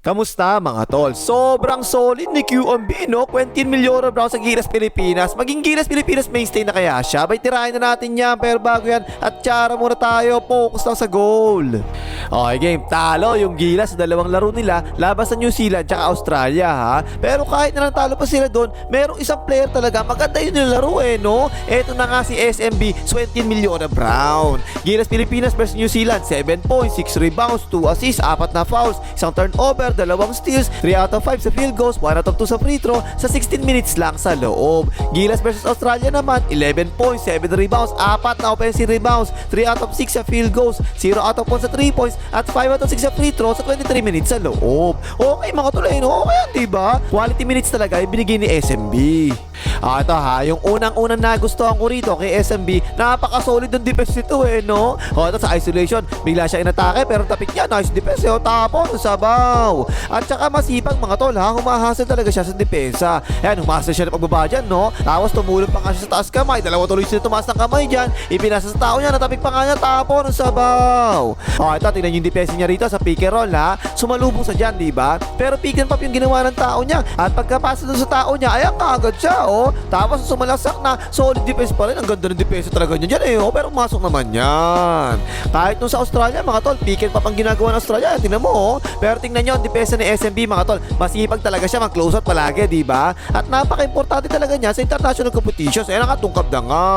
Kamusta mga tol? Sobrang solid ni QMB, no? Quentin Millora Brown sa Gilas Pilipinas. Maging Gilas Pilipinas mainstay na kaya siya? Bay, tirahin na natin yan. Pero bago yan, at tsara muna tayo. Focus lang sa goal. Okay game, talo yung Gilas sa dalawang laro nila laban sa New Zealand tsaka Australia, ha? Pero kahit na talo pa sila doon, merong isang player talaga maganda yun nilaro no? Eto na nga si SMB, Quentin Millora Brown. Gilas Pilipinas versus New Zealand, 7 points, 6 rebounds, 2 assists, 4 na fouls, isang turnover, 2 steals, 3 out of 5 sa field goals, 1 out of 2 sa free throw sa 16 minutes lang sa loob. Gilas versus Australia naman, 11 points, 7 rebounds, 4 na offensive rebounds, 3 out of 6 sa field goals, 0 out of 1 sa 3 points, at 5 out of 6 sa free throw sa 23 minutes sa loob. Okay mga tulay, no? Okay yan, diba? Quality minutes talaga yung binigay ni SMB. Ito yung unang-unang nagustuhan ko rito kay SMB, napaka-solid ng defense nito no? Ito sa isolation, bigla siya inatake pero tapik niya, nice defense tapos sabaw. At saka masipag mga tol humahasel talaga siya sa depensa. Ayan, humahasel siya ng pagbaba dyan, no? Tapos tumulong pa nga siya sa taas kamay, dalawa tuloy sila tumaas ng kamay dyan, ipinasa sa tao niya, natapik pa nga niya, tapos sabaw. Ito, tingnan yung depensa niya rito sa pick and roll, sumalubong sa dyan, diba? Pero pick and pop yung ginawa ng tao niya, at pagkapasa doon sa tao niya, ayan kaagad siya, tapos sumalasak na, solid defense pa rin. Ang ganda ng defense talaga niya dyan pero masok naman yan. Kahit nung sa Australia mga tol, pick and pop ang ginagawa ng Australia, tingnan mo pero tingnan nyo ang defense ni SMB mga tol, masipag talaga siya mag-close out palagi, diba? At napaka-importante talaga niya sa international competitions. Nakatungkab na nga.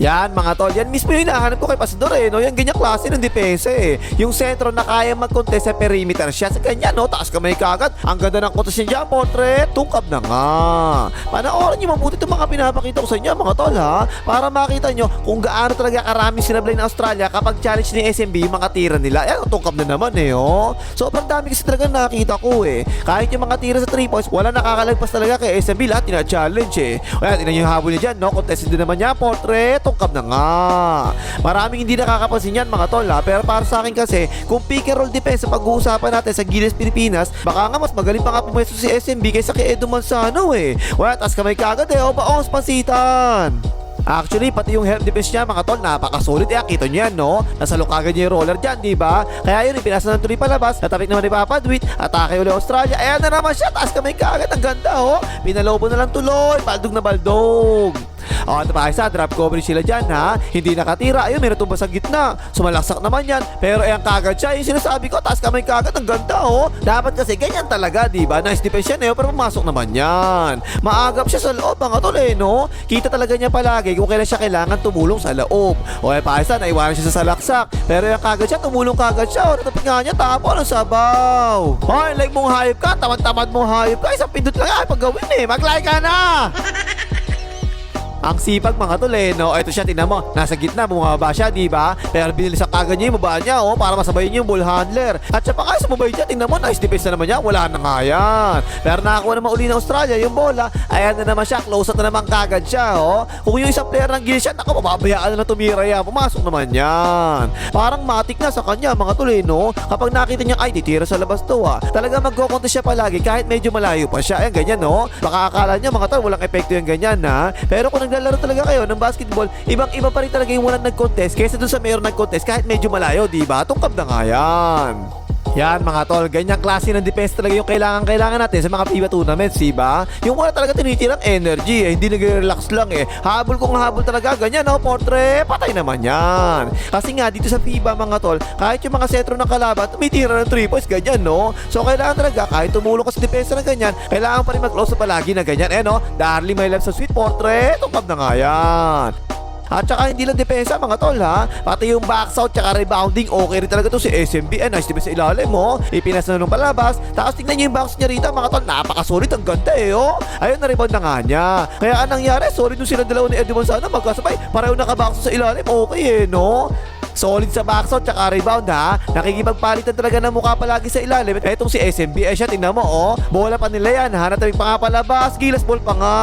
Yan mga tol, yan mismo yung hinahanap ko kay Pasador no? Yan ganyang klase ng depensa yung sentro na kaya mag-contest sa perimeter siya sa ganyan, taas kamay kagad. Ang ganda ng contest niya, portrait, tungkab na nga. Panoorin nyo mabuti itong mga pinapakita ko sa inyo mga tol para makita nyo kung gaano talaga karami sinablay ng Australia kapag challenge ni SMB yung mga tira nila. Yan, tungkab na naman sobrang dami kasi talaga nakita ko Kahit yung mga tira sa 3 points, wala nakakalagpas talaga kay SMB, lahat tina-challenge Kaya tingnan nyo yung habol niya dyan, contested din naman niya, portrait, tungkab na nga. Maraming hindi nakakapansin yan mga tol pero para sa akin kasi, kung pick and roll defense sa pag-uusapan natin sa Gilas Pilipinas, baka nga mas magaling pa nga pumesto si SMB kaysa kay Edo Manzano Wala, tas kamay kagad baons pansitan. Actually, pati yung help defense niya mga tol, napaka-solid kita nyo yan, nasa lukagan niya yung roller dyan, diba? Kaya yun, pinasa ng tuloy palabas, natapik naman ni Papa Dwight, atake uli Australia, ayan na naman siya, taas kamay kagad, ang ganda pinalobo na lang tuloy, baldog na baldog. Ito pa isa, drop coverage sila dyan hindi nakatira, ayun, may natumba sa gitna, sumalaksak naman yan, pero ayan kagad siya, yung sinasabi ko, taas kamay kagad, ang ganda dapat kasi ganyan talaga, diba? Nice defense yan pero pumasok naman yan, maagap siya sa loob mga tol kita talaga niya palagi kung kailan siya kailangan tumulong sa loob. Pa isa, naiwanan siya sa salaksak, pero ayan kagad siya, tumulong kagad siya natapik nga niya, tapos ang sabaw. Like mong hayop ka, tamad-tamad mong hayop ka, isang pindot lang pag-gawin mag-like ka na. Ang sipag mga tol ito siya, tingnan mo, nasa gitna, bumaba siya, diba? Pero binilisan kagad niya yung baba niya para masabayin yung ball handler. At siya pa nga sumabay niya, tingnan mo, nice defense na naman niya, wala na nga yan. Pero nakakuha naman uli ng Australia yung bola, ayan na naman siya, close out na naman kagad siya Kung yung isang player ng Gilas siya, mababayaan na tumira yan, pumasok naman yan. Parang matik na sa kanya mga tol kapag nakita niya, ay titira sa labas to talaga magko-contest siya palagi kahit medyo malayo pa siya, ayan ganyan baka akala niya mga tol, walang epekto yung ganyan pero kung naglalaro talaga kayo ng basketball, ibang-iba pa rin talaga yung walang nag-contest kaysa dun sa mayroong nag-contest kahit medyo malayo, diba? Tungkab na nga yan. Yan mga tol, ganyang klase ng defense talaga yung kailangan natin sa mga FIBA tournaments, diba? Yung wala talaga tinitirang energy hindi nag-relax lang habol kung habol talaga, ganyan portrait, patay naman yan. Kasi nga dito sa FIBA mga tol, kahit yung mga sentro ng kalaban tumitira ng 3 points, ganyan so kailangan talaga, kahit tumulong ka sa depensa ng ganyan, kailangan pa rin mag-close palagi na ganyan Darling my love sa sweet portrait, tungkab na nga yan. At saka hindi lang depensa mga tol pati yung box out tsaka rebounding, okay rin talaga to si SMB. Nice defense sa ilalim ipinasa na nung palabas, tapos tingnan nyo yung box niya rito mga tol, napaka-solid, ang ganda ayun, na-rebound na nga niya. Kaya anong nangyari, solid nung sila dalawa ni Edo Manzano, magkasabay, pareho naka-box sa ilalim, okay solid sa box out tsaka rebound nakikipagpalitan talaga ng mukha palagi sa ilalim. Etong si SMB siya, tingnan mo bola pa nila yan natawid pa nga palabas, Gilas ball pa nga.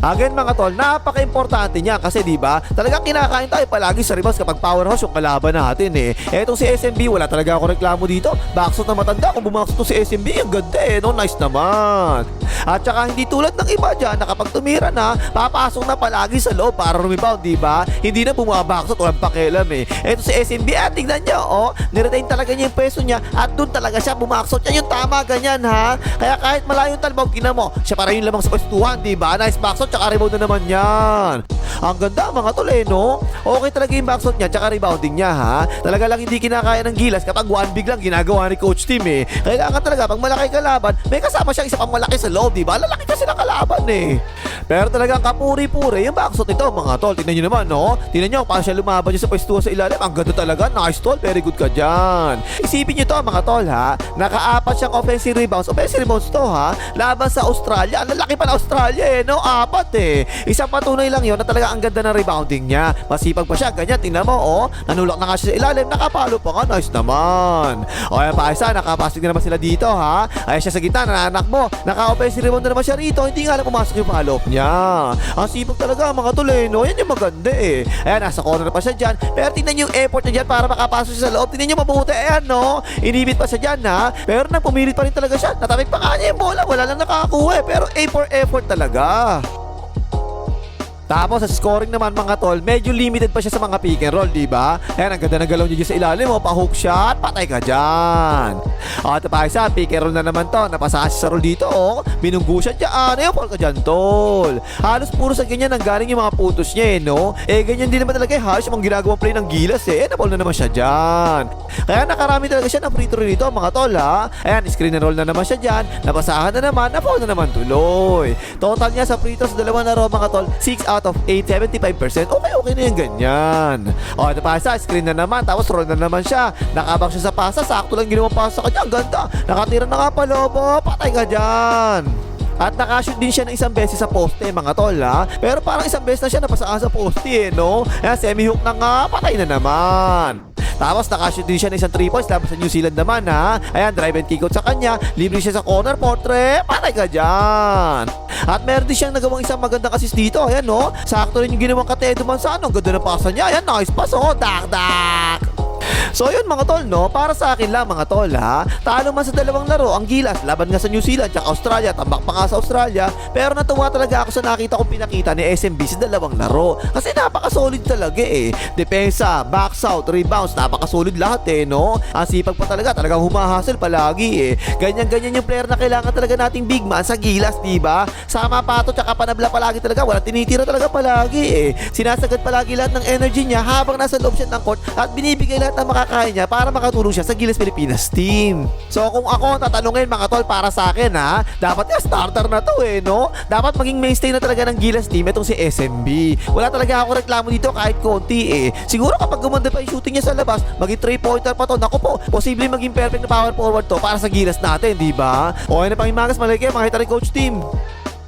Again mga tol, napaka-importante niya kasi di ba? Talagang kinakain tayo palagi sa rebounds kapag powerhouse yung kalaban natin eh. Etong si SMB, wala talaga ako reklamo dito. Backshot na matanda kung bumaksot to si SMB, ang ganda eh, no? Nice naman. At saka hindi tulad ng iba dyan na kapag tumira na, papasok na palagi sa loob para rebound, di ba? Hindi na bumabaksot, walang pakialam eh. Eto si SMB, tignan niyo, oh, niretain talaga niya yung peso niya at doon talaga siya bumaksot. Yan yung tama, ganyan ha. Kaya kahit malayo yung talbog, tingnan mo, siya para yung lamang sa pwestuhan, di ba? Nice backshot, tsaka rebound na naman yan. Ang ganda mga tol eh, no? Okay talaga yung backshot niya, tsaka rebounding niya ha. Talaga lang hindi kinakaya ng Gilas kapag one big lang ginagawa ni Coach Tim eh. Kailangan talaga pag malaki kalaban, may kasama siyang isa pang malaki sa loob, di ba? Lalaki kasi ng kalaban eh. Pero talagang kapuri-puri yung backshot nito mga tol. Tingnan nyo naman, no? Tingnan nyo paano siya lumaban dyan sa pwestuhan sa ilalim. Ang ganda talaga. Nice tol. Very good ka dyan. Isipin nyo to mga tol ha. Naka-apat siyang offensive rebounds. Offensive rebounds to ha. Laban sa Australia. Ang lalaki pa na Australia eh, no? Apat eh. Isang patunay lang yun na talaga ang ganda ng rebounding niya. Masipag pa siya. Ganyan. Tingnan mo, oh. Nanulak na nga siya sa ilalim. Nakapalo pa nga. Nice naman. O yan pa isa. Nakapasok na naman sila dito ha. Ayan siya sa gitna. Nananak mo. Naka-offensive rebound na naman siya rito. Hindi nga lang pumasok yung follow-up niya. Ang sipag talaga mga tuleno. Yan yung maganda eh. Ayan, nasa corner pa siya dyan. Pero tingnan nyo yung effort niya dyan para makapasok siya sa loob. Tingnan nyo mabuti. Ayan no. Inibit pa siya dyan ha. Pero nagpumilit pa rin talaga siya. Natabik pa nga niya yung bola. Wala lang nakakakuha eh. Pero A for effort talaga. Tapos sa scoring naman mga tol, medyo limited pa siya sa mga pick and roll, di ba? Ayan, ang ganda ng galaw niya dyan sa ilalim, pa-hook shot, patay ka dyan. O, ito pa isa, pick and roll na naman to, napasa siya sa roll dito, oh. Binunggu siya dyan, ayaw, fall ka dyan, tol. Halos puro sa ganyan ang galing yung mga putos niya, eh, no? Eh, ganyan din naman talaga, halos yung mga ginagawang play ng Gilas, eh. Napall na naman siya dyan. Kaya nakarami talaga siya ng free throw dito, mga tol, ha? Ayan, screen and roll na naman siya dyan, napasahan na naman, na-fall na naman tuloy. Total niya sa free throws, dalawang laro, mga tol, 6 out of 8, 75%. Okay na yung ganyan. O, ito pa isa, screen na naman, tapos roll na naman siya. Nakabang siya sa pasa, sakto lang ginawang pasa sa kanya. Ang ganda. Nakatira na nga pa, Lobo. Patay ka dyan. At nakashoot din siya ng isang beses sa poste, mga tol, ha? Pero parang isang beses na siya napasaan sa poste, eh, no? Ayan, semi-hook na nga, patay na naman. Tapos nakashoot din siya ng isang 3 points laban sa New Zealand naman ha. Ayan, drive and kick out sa kanya. Libre siya sa corner, portrait. Patay ka dyan. At meron din siyang nagawang isang magandang assist dito. Ayan no. Sakto rin yung ginawang Katedo Manzano. Ang ganda ng pasa niya. Ayan, nice pass oh. Dak. So yun mga tol no, para sa akin lang mga tol ha. Talo man sa dalawang laro ang Gilas, laban nga sa New Zealand at Australia, tambak pa nga sa Australia. Pero natuwa talaga ako sa nakita kong pinakita ni SMB sa dalawang laro. Kasi napaka-solid talaga eh. Depensa, backs out, rebounds, napaka-solid lahat eh no. Ang sipag pa talaga, talagang humahasel palagi eh. Ganyan-ganyan yung player na kailangan talaga nating big man sa Gilas, diba? Sama pato tsaka panabla palagi talaga, wala tinitira talaga palagi eh. Sinasagad palagi lahat ng energy niya habang nasa loob siya ng court at binibigay lahat ng makakaya niya para makatulong siya sa Gilas Pilipinas team. So kung ako tatanungin mga tol para sa akin ha, dapat starter na to eh no. Dapat maging mainstay na talaga ng Gilas team itong si SMB. Wala talaga ako reklamo dito kahit konti eh. Siguro kapag gumanda pa yung shooting niya sa labas, maging 3-pointer pa to. Naku po, posible maging perfect na power forward to para sa Gilas natin, di ba? O ano pang imagas, malaki mga hita rin coach team.